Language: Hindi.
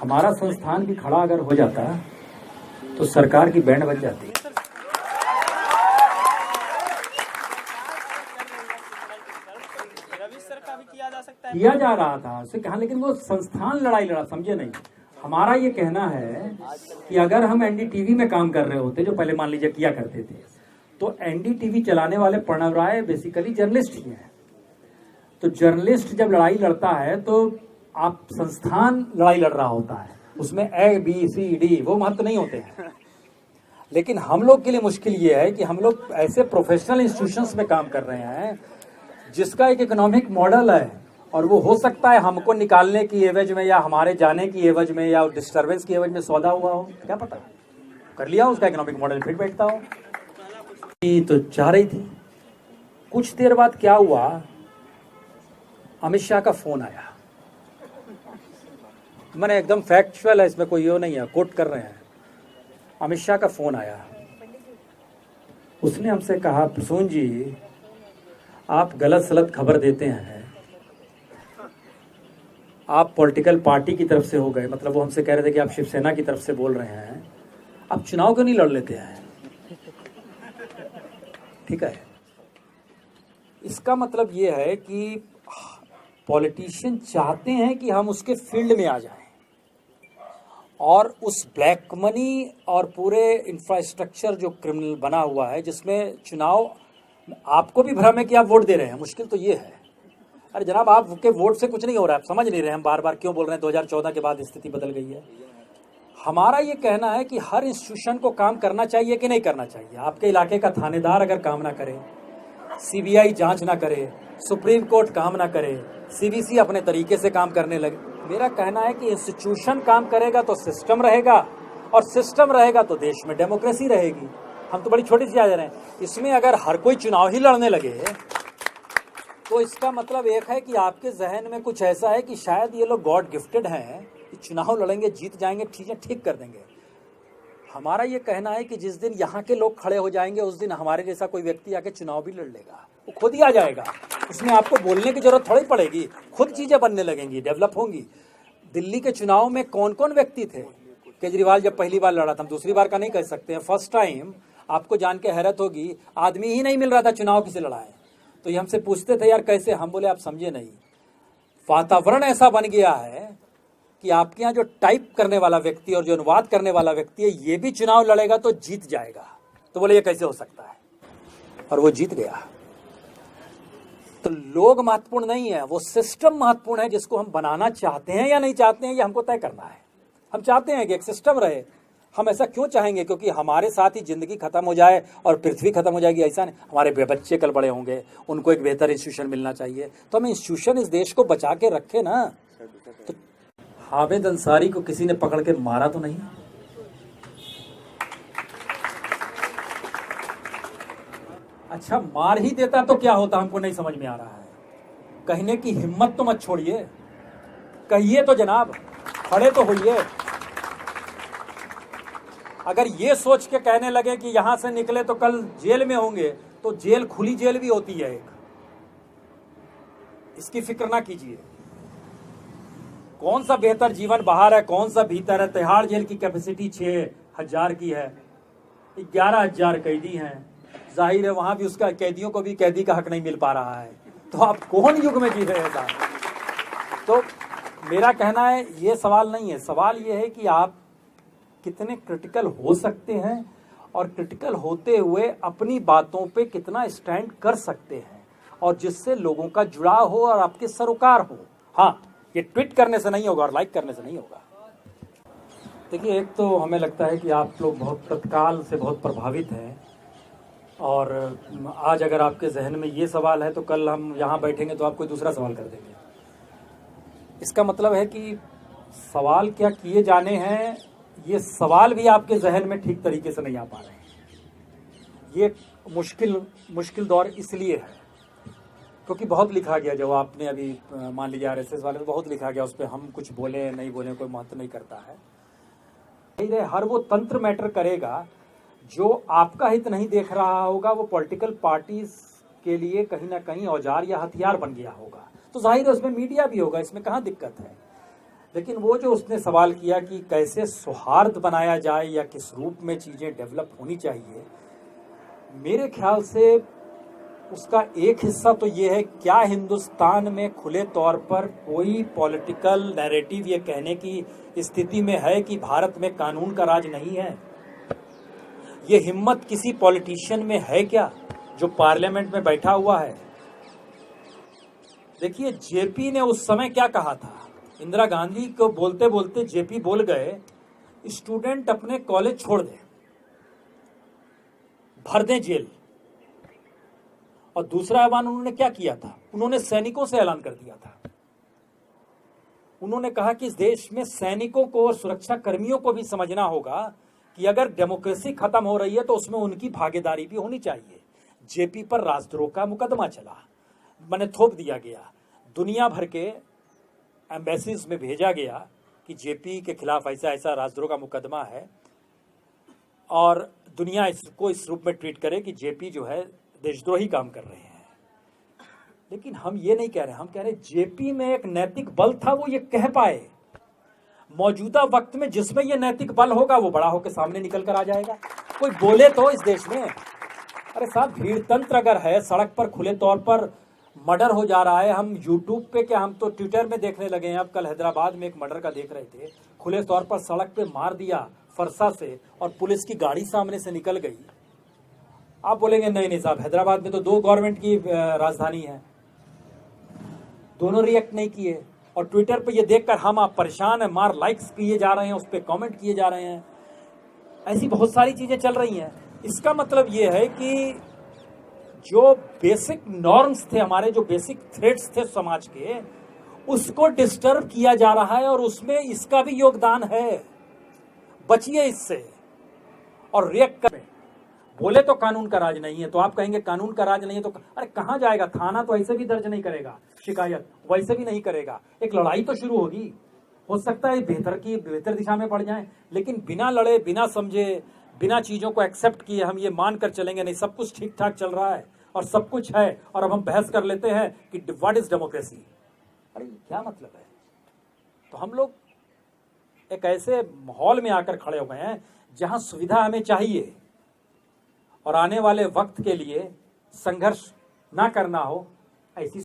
हमारा संस्थान भी खड़ा अगर हो जाता तो सरकार की बैंड बज जाती। किया जा रहा था उससे कहा, लेकिन वो संस्थान लड़ाई लड़ा, समझे नहीं। हमारा ये कहना है कि अगर हम एनडीटीवी में काम कर रहे होते, जो पहले मान लीजिए किया करते थे, तो एनडीटीवी चलाने वाले प्रणव राय बेसिकली जर्नलिस्ट ही हैं। तो जर्नलिस्ट जब लड़ाई लड़ता है तो आप संस्थान लड़ाई लड़ रहा होता है, उसमें ABCD वो महत्व नहीं होते हैं। लेकिन हम लोग के लिए मुश्किल ये है कि हम लोग ऐसे प्रोफेशनल इंस्टीट्यूशंस में काम कर रहे हैं जिसका एक इकोनॉमिक मॉडल है, और वो हो सकता है हमको निकालने की एवज में या हमारे जाने की एवज में या डिस्टर्बेंस की एवज में सौदा हुआ हो, क्या पता कर लिया उसका इकोनॉमिक मॉडल फिट बैठता हो। तो चाह रही थी। कुछ देर बाद क्या हुआ, अमित शाह का फोन आया। मैंने एकदम फैक्चुअल है, इसमें कोई वो नहीं है, कोट कर रहे हैं। अमित शाह का फोन आया, उसने हमसे कहा, प्रसून जी आप गलत सलत खबर देते हैं, आप पॉलिटिकल पार्टी की तरफ से हो गए। मतलब वो हमसे कह रहे थे कि आप शिवसेना की तरफ से बोल रहे हैं, आप चुनाव क्यों नहीं लड़ लेते हैं? ठीक है, इसका मतलब ये है कि पॉलिटिशियन चाहते हैं कि हम उसके फील्ड में आ जाएं और उस ब्लैक मनी और पूरे इंफ्रास्ट्रक्चर जो क्रिमिनल बना हुआ है, जिसमें चुनाव आपको भी भ्रम है कि आप वोट दे रहे हैं। मुश्किल तो ये है, अरे जनाब आपके वोट से कुछ नहीं हो रहा है, आप समझ नहीं रहे हम बार बार क्यों बोल रहे हैं 2014 के बाद स्थिति बदल गई है। हमारा ये कहना है कि हर इंस्टीट्यूशन को काम करना चाहिए कि नहीं करना चाहिए। आपके इलाके का थानेदार अगर काम ना करे, CBI जांच ना करे, सुप्रीम कोर्ट काम ना करे, CBC अपने तरीके से काम करने लगे, मेरा कहना है कि इंस्टीट्यूशन काम करेगा तो सिस्टम रहेगा, और सिस्टम रहेगा तो देश में डेमोक्रेसी रहेगी। हम तो बड़ी छोटी सी आ जा रहे हैं इसमें। अगर हर कोई चुनाव ही लड़ने लगे तो इसका मतलब एक है कि आपके जहन में कुछ ऐसा है कि शायद ये लोग गॉड गिफ्टेड हैं कि चुनाव लड़ेंगे, जीत जाएंगे, चीजें ठीक कर देंगे। हमारा ये कहना है कि जिस दिन यहाँ के लोग खड़े हो जाएंगे उस दिन हमारे जैसा कोई व्यक्ति आके चुनाव भी लड़ लेगा, वो खुद ही आ जाएगा। उसमें आपको बोलने की जरूरत थोड़ी पड़ेगी, खुद चीजें बनने लगेंगी, डेवलप होंगी। दिल्ली के चुनाव में कौन कौन व्यक्ति थे? केजरीवाल जब पहली बार लड़ा था, हम दूसरी बार का नहीं कह सकते हैं, फर्स्ट टाइम, आपको जान के हैरत होगी, आदमी ही नहीं मिल रहा था चुनाव किसे लड़ाए। तो ये हमसे पूछते थे यार कैसे, हम बोले आप समझे नहीं, वातावरण ऐसा बन गया है कि आपके यहाँ जो टाइप करने वाला व्यक्ति और जो अनुवाद करने वाला व्यक्ति है, ये भी चुनाव लड़ेगा तो जीत जाएगा। तो बोले ये कैसे हो सकता है, और वो जीत गया। तो लोग महत्वपूर्ण नहीं है, वो सिस्टम महत्वपूर्ण है, जिसको हम बनाना चाहते हैं या नहीं चाहते हैं ये हमको तय करना है। हम चाहते हैं कि एक सिस्टम रहे। हम ऐसा क्यों चाहेंगे क्योंकि हमारे साथ ही जिंदगी खत्म हो जाए और पृथ्वी खत्म हो जाएगी, ऐसा नहीं। हमारे बच्चे कल बड़े होंगे, उनको एक बेहतर इंस्टीट्यूशन मिलना चाहिए, तो हम इंस्टीट्यूशन इस देश को बचा के रखे ना। तो हामिद अंसारी को किसी ने पकड़ के मारा तो नहीं? अच्छा मार ही देता तो क्या होता, हमको नहीं समझ में आ रहा है। कहने की हिम्मत तो मत छोड़िए, कहिए तो जनाब, खड़े तो होइए। अगर ये सोच के कहने लगे कि यहां से निकले तो कल जेल में होंगे, तो जेल खुली जेल भी होती है एक, इसकी फिक्र ना कीजिए। कौन सा बेहतर जीवन बाहर है, कौन सा भीतर है। तिहाड़ जेल की कैपेसिटी 6000 की है, 11000 कैदी हैं। जाहिर है वहां भी उसका कैदियों को भी कैदी का हक नहीं मिल पा रहा है। तो आप कौन युग में जी रहे हैं साहब? तो मेरा कहना है ये सवाल नहीं है, सवाल ये है कि आप कितने क्रिटिकल हो सकते हैं और क्रिटिकल होते हुए अपनी बातों पे कितना स्टैंड कर सकते हैं, और जिससे लोगों का जुड़ाव हो और आपके सरोकार हो। हाँ, ये ट्वीट करने से नहीं होगा और लाइक करने से नहीं होगा। देखिए, एक तो हमें लगता है कि आप लोग बहुत तत्काल से बहुत प्रभावित हैं, और आज अगर आपके जहन में ये सवाल है तो कल हम यहाँ बैठेंगे तो आप कोई दूसरा सवाल कर देंगे। इसका मतलब है कि सवाल क्या किए जाने हैं, ये सवाल भी आपके जहन में ठीक तरीके से नहीं आ पा रहे हैं। ये मुश्किल दौर इसलिए है क्योंकि बहुत लिखा गया, जो आपने अभी मान लीजिए RSS वाले में बहुत लिखा गया, उस पर हम कुछ बोले नहीं बोले कोई महत्व नहीं करता है। हर वो तंत्र मैटर करेगा जो आपका हित नहीं देख रहा होगा, वो पॉलिटिकल पार्टीज के लिए कहीं ना कहीं औजार या हथियार बन गया होगा। तो जाहिर है उसमें मीडिया भी होगा, इसमें कहाँ दिक्कत है। लेकिन वो जो उसने सवाल किया कि कैसे सौहार्द बनाया जाए या किस रूप में चीज़ें डेवलप होनी चाहिए, मेरे ख्याल से उसका एक हिस्सा तो ये है, क्या हिंदुस्तान में खुले तौर पर कोई पॉलिटिकल नैरेटिव ये कहने की स्थिति में है कि भारत में कानून का राज नहीं है? ये हिम्मत किसी पॉलिटिशियन में है क्या जो पार्लियामेंट में बैठा हुआ है? देखिए, जेपी ने उस समय क्या कहा था, इंदिरा गांधी को बोलते बोलते जेपी बोल गए, स्टूडेंट अपने कॉलेज छोड़ दें, भर दें जेल। और दूसरा ऐलान उन्होंने क्या किया था, उन्होंने सैनिकों से ऐलान कर दिया था। उन्होंने कहा कि इस देश में सैनिकों को और सुरक्षा कर्मियों को भी समझना होगा कि अगर डेमोक्रेसी खत्म हो रही है तो उसमें उनकी भागीदारी भी होनी चाहिए। जेपी पर राजद्रोह का मुकदमा चला, मैंने थोप दिया गया, दुनिया भर के एम्बेसीज में भेजा गया कि जेपी के खिलाफ ऐसा ऐसा राजद्रोह का मुकदमा है और दुनिया इसको इस रूप में ट्रीट करे कि जेपी जो है देशद्रोही काम कर रहे हैं। लेकिन हम ये नहीं कह रहे, हम कह रहे जेपी में एक नैतिक बल था, वो ये कह पाए। मौजूदा वक्त में जिसमें ये नैतिक बल होगा वो बड़ा होकर सामने निकल कर आ जाएगा। कोई बोले तो इस देश में, अरे साहब भीड़ तंत्र अगर है, सड़क पर खुले तौर पर मर्डर हो जा रहा है, हम यूट्यूब पे क्या, हम तो ट्विटर में देखने लगे हैं। अब कल हैदराबाद में एक मर्डर का देख रहे थे, खुले तौर पर सड़क पे मार दिया फरसा से और पुलिस की गाड़ी सामने से निकल गई। आप बोलेंगे नहीं नहीं साहब, हैदराबाद में तो 2 गवर्नमेंट की राजधानी है, दोनों रिएक्ट नहीं किए। और ट्विटर पे ये देखकर हम आप परेशान हैं, मार लाइक्स किए जा रहे हैं, उस पर कमेंट किए जा रहे हैं। ऐसी बहुत सारी चीजें चल रही हैं। इसका मतलब ये है कि जो बेसिक नॉर्म्स थे हमारे, जो बेसिक थ्रेड्स थे समाज के, उसको डिस्टर्ब किया जा रहा है और उसमें इसका भी योगदान है। बचिए इससे और रिएक्ट करें। बोले तो कानून का राज नहीं है, तो आप कहेंगे कानून का राज नहीं है तो अरे कहां जाएगा? थाना तो ऐसे भी दर्ज नहीं करेगा, शिकायत वैसे भी नहीं करेगा। एक लड़ाई तो शुरू होगी, हो सकता है बेहतर दिशा में बढ़ जाए, लेकिन बिना लड़े, बिना समझे, बिना चीजों को एक्सेप्ट किए हम ये मान कर चलेंगे नहीं सब कुछ ठीक ठाक चल रहा है और सब कुछ है और अब हम बहस कर लेते हैं कि व्हाट इज डेमोक्रेसी। अरे क्या मतलब है? तो हम लोग एक ऐसे माहौल में आकर खड़े हो गए हैं जहां सुविधा हमें चाहिए और आने वाले वक्त के लिए संघर्ष ना करना हो, ऐसी